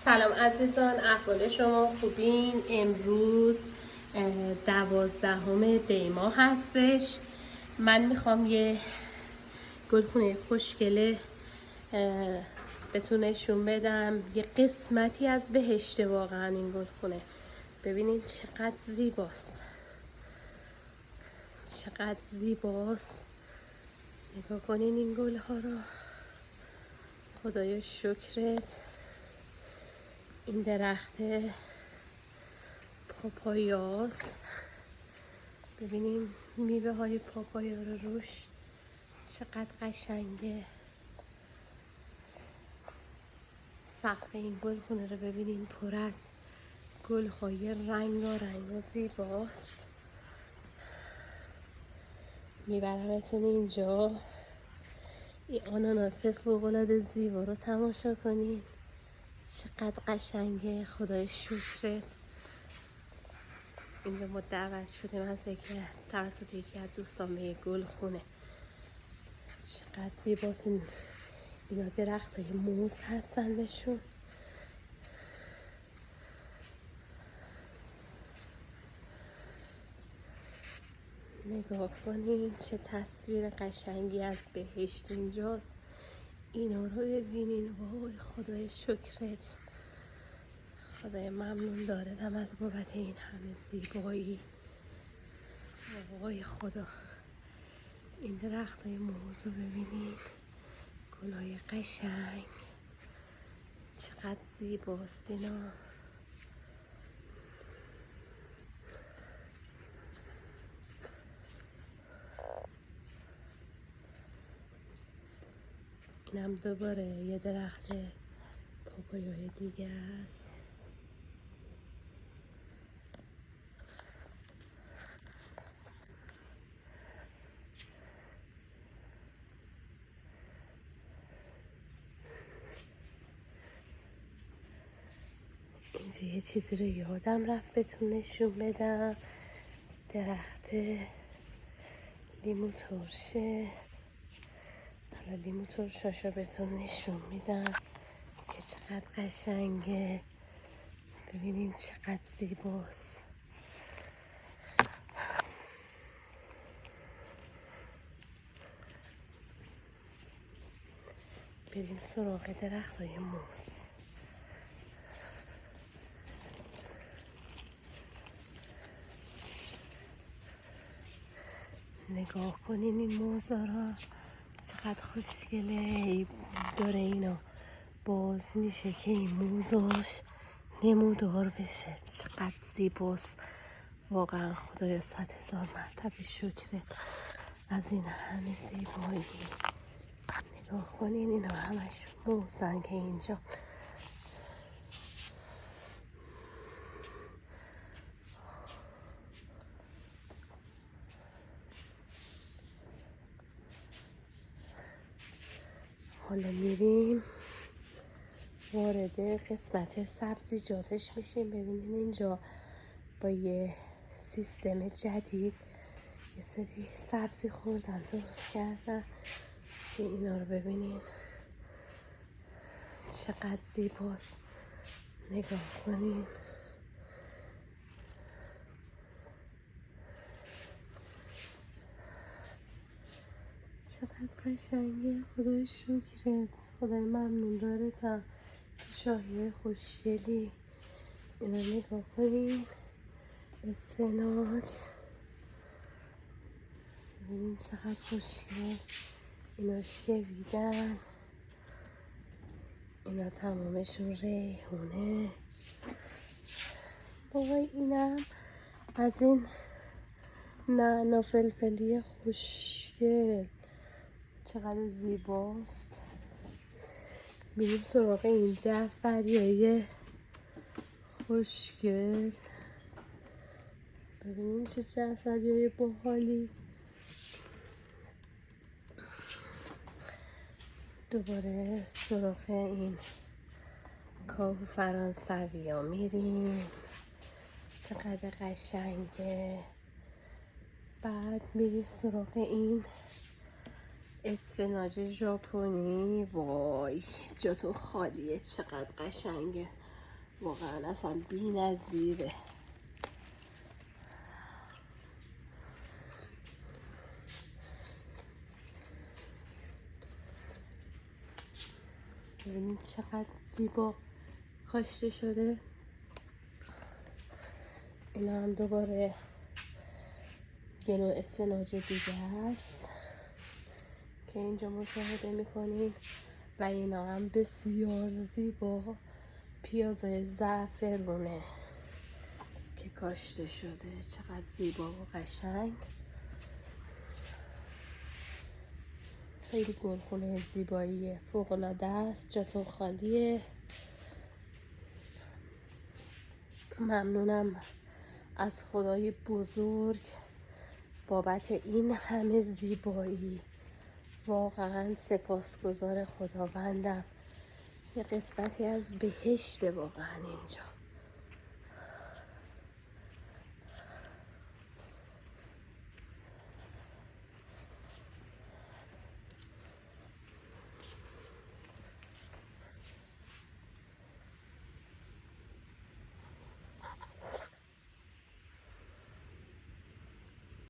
سلام عزیزان، احوال شما خوبین؟ امروز 12 دی ماه هستش. من میخوام یه گلخونه خوشگله بهتون نشون بدم. یه قسمتی از بهشته واقعا این گلخونه. ببینین چقدر زیباست، چقدر زیباست. نگاه کنین این گل ها رو. خدایا شکرت. این درخت پاپایاست. ببینین میوه های پاپایا رو روش، چقدر قشنگه. سقف این گلخونه رو ببینین پر از گل های رنگارنگ و زیباست. میبرمتون اینجا این آناناس فوق‌العاده زیبا رو تماشا کنین. چقدر قشنگه. خدای شکرت. اینجا ما دعوت شدیم از توسط یکی از دوستان به گلخونه. چقدر زیباست. اینا درخت های موز هستندشون. نگاه کنین چه تصویر قشنگی از بهشت اینجاست. اینا رو ببینین. وای خدای شکرت. خدای ممنون دارم از بابت این همه زیبایی. وای خدا. این درخت های موز رو ببینین. گل های قشنگ. چقدر زیباست اینا. اینم دوباره یه درخت پاپایای دیگه است. اینجا یه چیزی رو یادم رفت بهتون نشون بدم. درخت لیمو ترشه. حالا لیمو ترشاشو بهتون نشون میدم که چقدر قشنگه. ببینین چقدر زیباست. بریم سراغ درخت های موز. نگاه کنین این موزا را، چقدر خوشگله. داره اینا باز میشه که این موزاش نمودار بشه. چقدر زیباست. واقعا خدایا 100,000 مرتبه شکرت از این همه زیبایی. نگاه کنین اینا همش موزن که اینجا. حالا میریم وارد قسمت سبزیجاتش میشیم. ببینین اینجا با یه سیستم جدید یه سری سبزی خوردن درست کردن. اینا رو ببینین چقدر زیباست. نگاه کنین. چقدر قشنگه. خدای شکرت. خدای ممنون دارتم. چه شاهی خوشگلی. اینا نگاه کنین. اسفناج. ببینین چقدر خوشگل. اینا شویدن. اینا تمامشون ریحونه. وای اینم از این نعنا فلفلی خوشگل. چقدر زیباست. میریم سراغ این جعفریای خوشگل. ببینین چه جعفریای باحالی. دوباره سراغ این کاهو فرانسوی ها میریم. چقدر قشنگه. بعد میریم سراغ این اسفناج ژاپنی. وای جاتون خالیه. چقدر قشنگه. واقعا اصلا بی نظیره. ببینید چقدر زیبا کاشته شده. اینا هم دوباره یه نوع اسفناج دیگه هست که اینجا مشاهده میکنیم و اینا هم بسیار زیبا پیازهای زعفرونه که کاشته شده. چقدر زیبا و قشنگ. خیلی گلخونه زیباییه، فوق‌العاده است. جاتون خالیه. ممنونم از خدای بزرگ بابت این همه زیبایی. واقعا سپاسگزار خداوندم. یه قسمتی از بهشت واقعا اینجا.